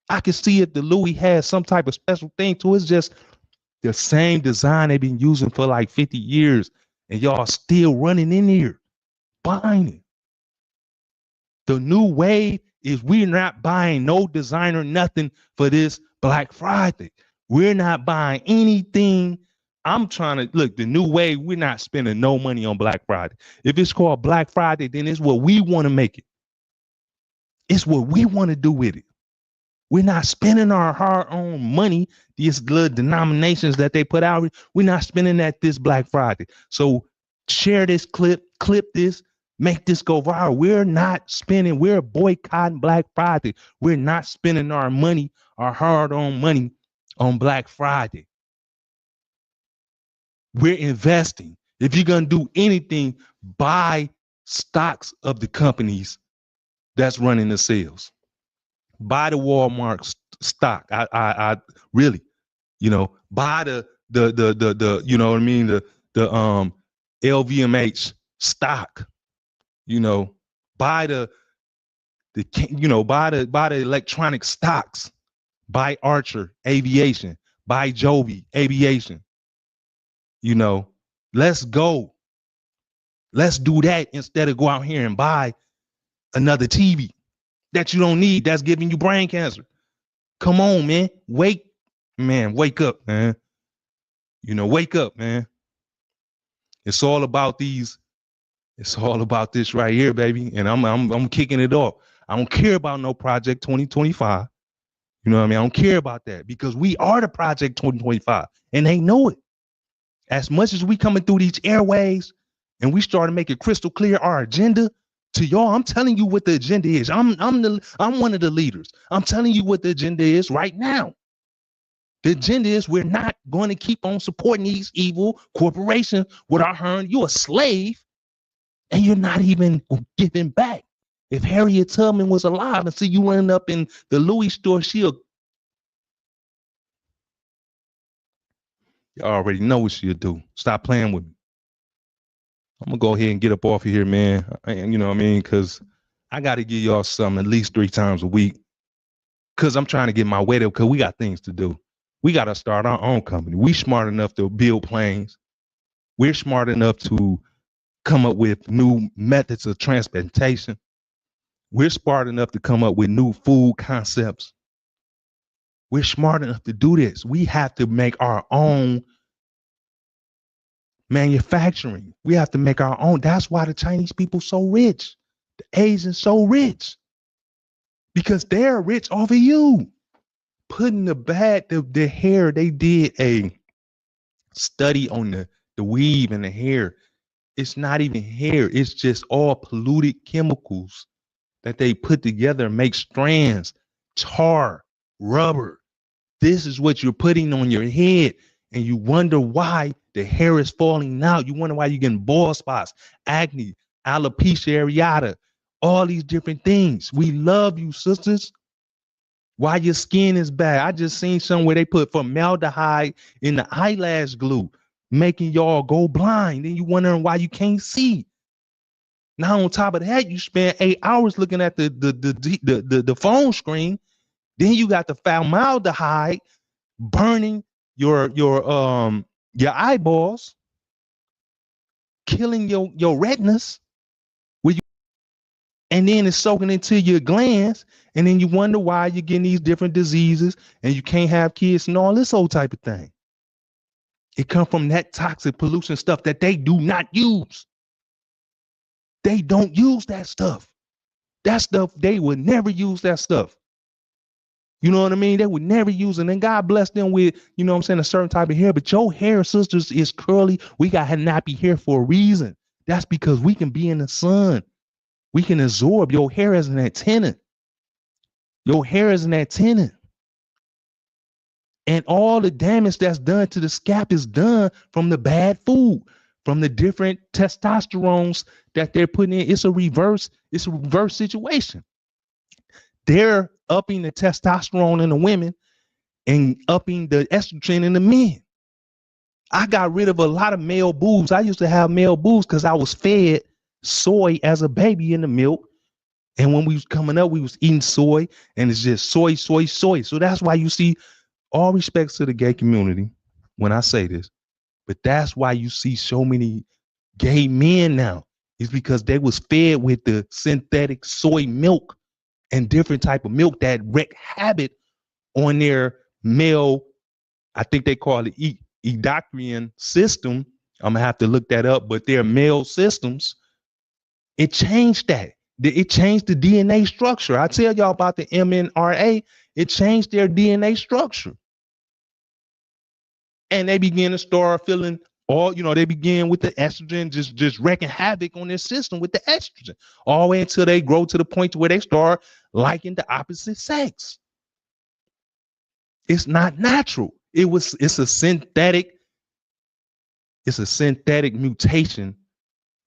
A: I can see if the Louis has some type of special thing to it. It's just the same design they've been using for like 50 years, and y'all still running in here buying it. The new wave is we're not buying no designer, nothing for this Black Friday. We're not buying anything. I'm trying to look, the new wave, we're not spending no money on Black Friday. If it's called Black Friday, then it's what we want to make it. It's what we want to do with it. We're not spending our hard-earned money, these little denominations that they put out. We're not spending that this Black Friday. So share this clip this, make this go viral. We're not spending, we're boycotting Black Friday. We're not spending our money, our hard-earned money on Black Friday. We're investing. If you're going to do anything, buy stocks of the companies that's running the sales. Buy the Walmart stock. I really, buy the you know what I mean, the LVMH stock. Buy the buy the electronic stocks. Buy Archer Aviation. Buy Joby Aviation. Let's go. Let's do that instead of go out here and buy another TV that you don't need, that's giving you brain cancer. Come on, man. Wake up, man. Wake up, man. It's all about this right here, baby. And I'm kicking it off. I don't care about no Project 2025. You know what I mean? I don't care about that, because we are the Project 2025, and they know it. As much as we coming through these airways and we start to make it crystal clear our agenda to y'all, I'm telling you what the agenda is. I'm one of the leaders. I'm telling you what the agenda is right now. The agenda is we're not going to keep on supporting these evil corporations with our herd. You're a slave and you're not even giving back. If Harriet Tubman was alive and see you running up in the Louis store, she'll. You already know what she'll do. Stop playing with me. I'm gonna go ahead and get up off of here, man. You know what I mean? Because I got to give y'all something at least 3 times a week. Because I'm trying to get my weight up, because we got things to do. We got to start our own company. We smart enough to build planes. We're smart enough to come up with new methods of transportation. We're smart enough to come up with new food concepts. We're smart enough to do this. We have to make our own manufacturing. We have to make our own. That's why the Chinese people so rich. The Asians so rich. Because they're rich off of you. Putting the hair, they did a study on the weave and the hair. It's not even hair. It's just all polluted chemicals that they put together and make strands, tar, rubber. This is what you're putting on your head. And you wonder why The hair is falling out. You wonder why you're getting bald spots, acne, alopecia areata, all these different things. We love you, sisters. Why your skin is bad. I just seen somewhere they put formaldehyde in the eyelash glue, making y'all go blind. Then you wondering why you can't see. Now on top of that, you spend 8 hours looking at the phone screen. Then you got the formaldehyde burning your eyeballs, killing your retinas, and then it's soaking into your glands, and then you wonder why you're getting these different diseases and you can't have kids and all this old type of thing. It comes from that toxic pollution stuff that they do not use. They don't use that stuff. That stuff, they would never use that stuff. You know what I mean? They would never use it. And God bless them with, you know what I'm saying, a certain type of hair. But your hair, sisters, is curly. We got nappy hair for a reason. That's because we can be in the sun. We can absorb. Your hair as an antenna. Your hair is an antenna. And all the damage that's done to the scalp is done from the bad food, from the different testosterones that they're putting in. It's a reverse situation. They're upping the testosterone in the women and upping the estrogen in the men. I got rid of a lot of male boobs. I used to have male boobs because I was fed soy as a baby in the milk. And when we was coming up, we was eating soy, and it's just soy, soy, soy. So that's why you see, all respects to the gay community when I say this, but that's why you see so many gay men now, is because they was fed with the synthetic soy milk and different type of milk that wreak havoc on their male, I think they call it endocrine system. I'm gonna have to look that up, but their male systems, it changed that. It changed the DNA structure. I tell y'all about the mRNA. It changed their DNA structure. And they begin to start feeling they begin with the estrogen just wreaking havoc on their system with the estrogen, all the way until they grow to the point where they start liking the opposite sex. It's not natural. It's a synthetic mutation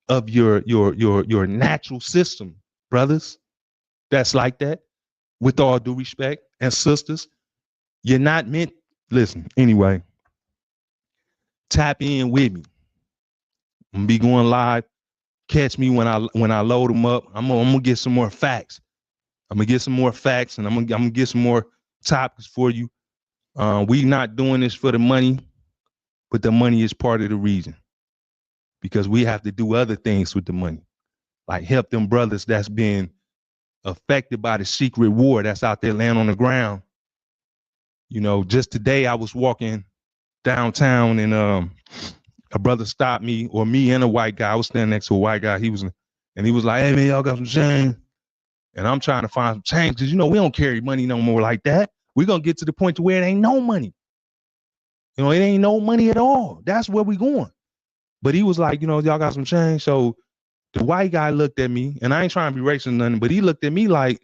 A: of your natural system, brothers. That's like that. With all due respect, and sisters, you're not meant. Listen, anyway, tap in with me. I'm gonna be going live. Catch me when I load them up. I'm gonna get some more facts. I'm gonna get some more facts, and I'm gonna get some more topics for you. We not doing this for the money, but the money is part of the reason, because we have to do other things with the money, like help them brothers that's been affected by the secret war that's out there laying on the ground. You know, just today I was walking downtown, and a brother stopped me, or me and a white guy. I was standing next to a white guy. He was like, "Hey man, y'all got some change?" And I'm trying to find some change, because we don't carry money no more like that. We're gonna get to the point to where it ain't no money. It ain't no money at all. That's where we going. But he was like, y'all got some change. So the white guy looked at me, and I ain't trying to be racist or nothing, but he looked at me like,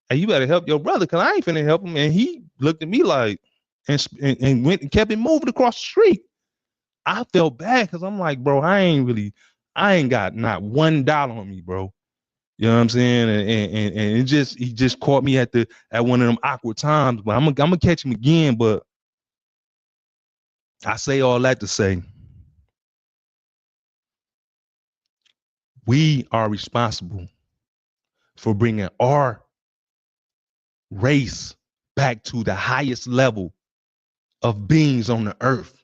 A: "Hey, you better help your brother, because I ain't finna help him." And he looked at me like, and went and kept it moving across the street. I felt bad, because I'm like, bro, I ain't got not $1 on me, bro. You know what I'm saying? And he just caught me at one of them awkward times. But I'm gonna catch him again. But I say all that to say, we are responsible for bringing our race back to the highest level of beings on the earth,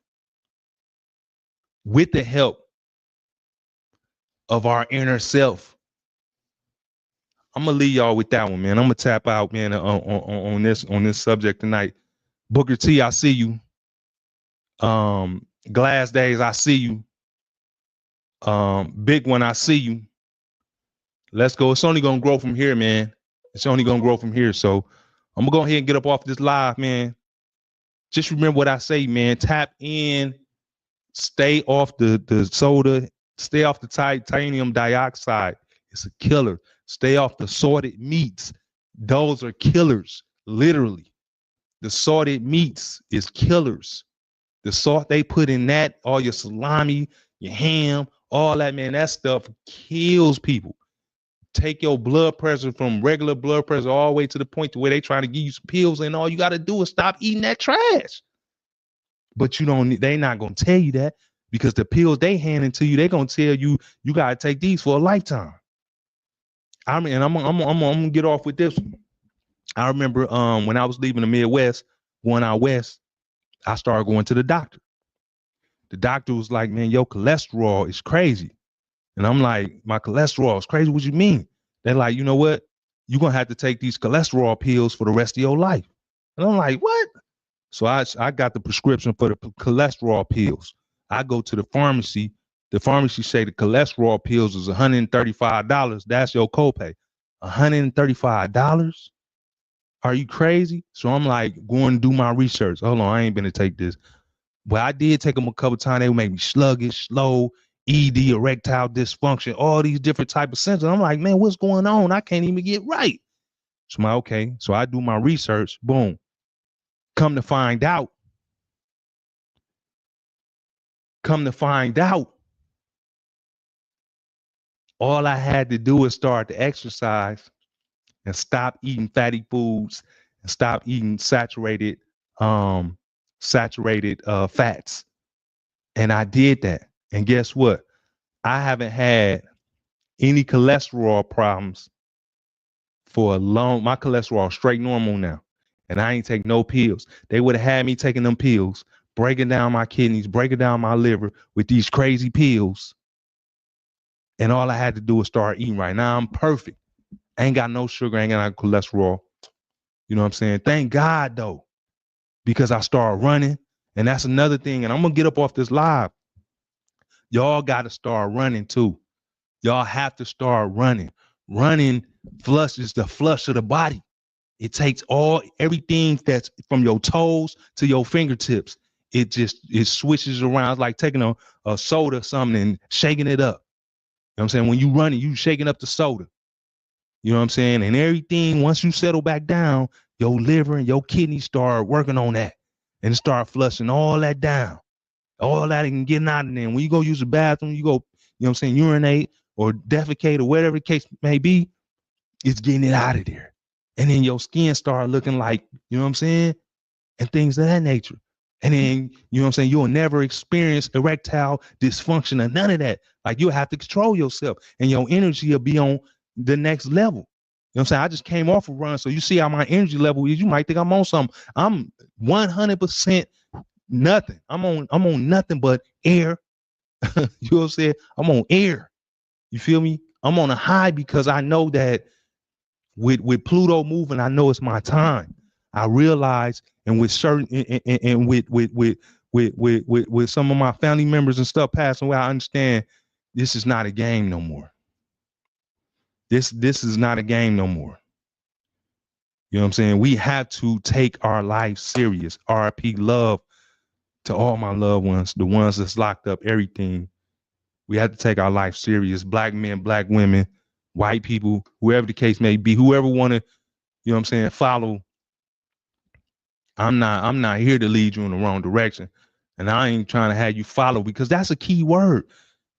A: with the help of our inner self. I'm gonna leave y'all with that one, man. I'm gonna tap out, man, on this subject tonight. Booker T, I see you. Glass Days, I see you. Big One, I see you. Let's go. It's only gonna grow from here, man. It's only gonna grow from here. So I'm gonna go ahead and get up off this live, man. Just remember what I say, man. Tap in, stay off the soda, stay off the titanium dioxide. It's a killer. Stay off the salted meats. Those are killers, literally. The salted meats is killers. The salt they put in that, all your salami, your ham, all that, man, that stuff kills people. Take your blood pressure from regular blood pressure all the way to the point to where they trying to give you some pills, and all you got to do is stop eating that trash. But you don't. They not gonna tell you that, because the pills they handing to you, they gonna tell you you gotta take these for a lifetime. I mean, and I'm gonna get off with this one. I remember when I was leaving the Midwest, going out west, I started going to the doctor. The doctor was like, "Man, your cholesterol is crazy." And I'm like, "My cholesterol is crazy? What you mean?" They're like, "You know what? You're gonna have to take these cholesterol pills for the rest of your life." And I'm like, "What?" So I got the prescription for the cholesterol pills. I go to the pharmacy. The pharmacy say the cholesterol pills is $135. That's your copay. $135? Are you crazy? So I'm like, going to do my research. Hold on, I ain't been to take this. But I did take them a couple times. They would make me sluggish, slow, ED, erectile dysfunction, all these different type of symptoms. I'm like, man, what's going on? I can't even get right. So I'm like, okay. So I do my research. Boom. Come to find out, all I had to do is start to exercise and stop eating fatty foods and stop eating saturated fats. And I did that. And guess what? I haven't had any cholesterol problems for a long. My cholesterol is straight normal now. And I ain't take no pills. They would have had me taking them pills, breaking down my kidneys, breaking down my liver with these crazy pills. And all I had to do was start eating right. Now I'm perfect. I ain't got no sugar, ain't got no cholesterol. You know what I'm saying? Thank God though, because I started running. And that's another thing. And I'm gonna get up off this live. Y'all gotta start running too. Y'all have to start running. Running flushes the flush of the body. It takes everything that's from your toes to your fingertips. It switches around. It's like taking a soda or something and shaking it up. You know what I'm saying? When you running, you shaking up the soda. You know what I'm saying? And everything, once you settle back down, your liver and your kidneys start working on that and start flushing all that down. All that and getting out of there. When you go use the bathroom, you go, you know what I'm saying, urinate or defecate or whatever the case may be, it's getting it out of there. And then your skin start looking like, you know what I'm saying? And things of that nature. And then, you know what I'm saying, you'll never experience erectile dysfunction or none of that. Like, you'll have to control yourself and your energy will be on the next level. You know what I'm saying? I just came off a run. So you see how my energy level is. You might think I'm on something. I'm 100% nothing. I'm on nothing but air. You know what I'm saying? I'm on air. You feel me? I'm on a high because I know that with Pluto moving, I know it's my time. I realize, and with certain and with some of my family members and stuff passing away, I understand this is not a game no more. This is not a game no more. You know what I'm saying? We have to take our life serious. RIP love to all my loved ones, the ones that's locked up, everything. We have to take our life serious. Black men, black women, white people, whoever the case may be, whoever want to, you know what I'm saying, follow. I'm not here to lead you in the wrong direction. And I ain't trying to have you follow, because that's a key word.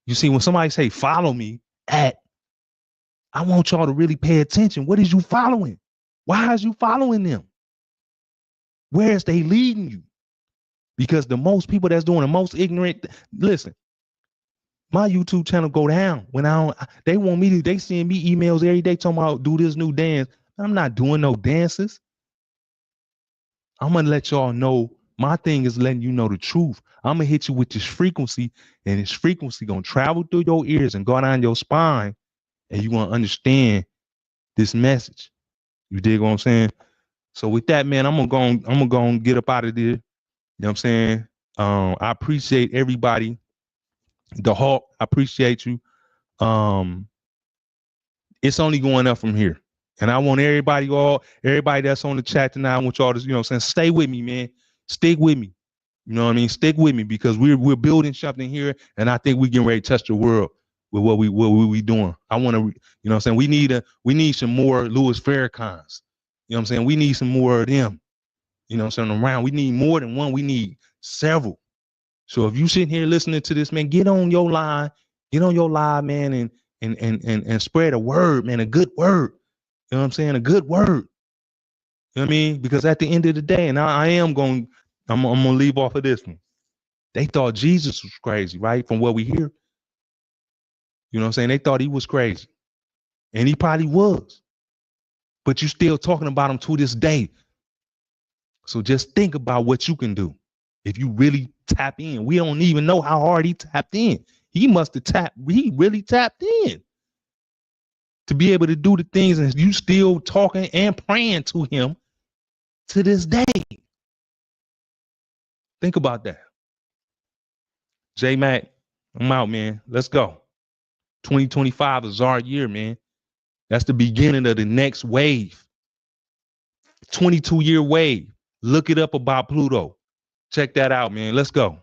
A: You see, when somebody say follow me I want y'all to really pay attention. What is you following? Why is you following them? Where is they leading you? Because the most people that's doing the most ignorant, listen, my YouTube channel go down when they want me to, they send me emails every day talking about do this new dance. I'm not doing no dances. I'm gonna let y'all know. My thing is letting you know the truth. I'm gonna hit you with this frequency, and this frequency gonna travel through your ears and go down your spine, and you gonna understand this message. You dig what I'm saying? So with that, man, I'm gonna go and get up out of there. You know what I'm saying? I appreciate everybody. The Hawk, I appreciate you. It's only going up from here. And I want everybody that's on the chat tonight, I want y'all to, you know what I'm saying, stay with me, man. Stick with me. You know what I mean? Stick with me, because we're building something here, and I think we getting ready to touch the world with what we doing. I want to, you know what I'm saying? We need some more Louis Farrakhan's. You know what I'm saying? We need some more of them. You know what I'm saying? Around. We need more than one. We need several. So if you sitting here listening to this, man, get on your line, man, and spread a word, man, a good word. You know what I'm saying? A good word. You know what I mean? Because at the end of the day, and I'm gonna leave off of this one. They thought Jesus was crazy, right? From what we hear. You know what I'm saying? They thought he was crazy. And he probably was. But you still talking about him to this day. So just think about what you can do if you really tap in. We don't even know how hard he tapped in. He really tapped in to be able to do the things, and you still talking and praying to him to this day. Think about that. J-Mac, I'm out, man. Let's go. 2025 is our year, man. That's the beginning of the next wave. 22-year wave. Look it up about Pluto. Check that out, man. Let's go.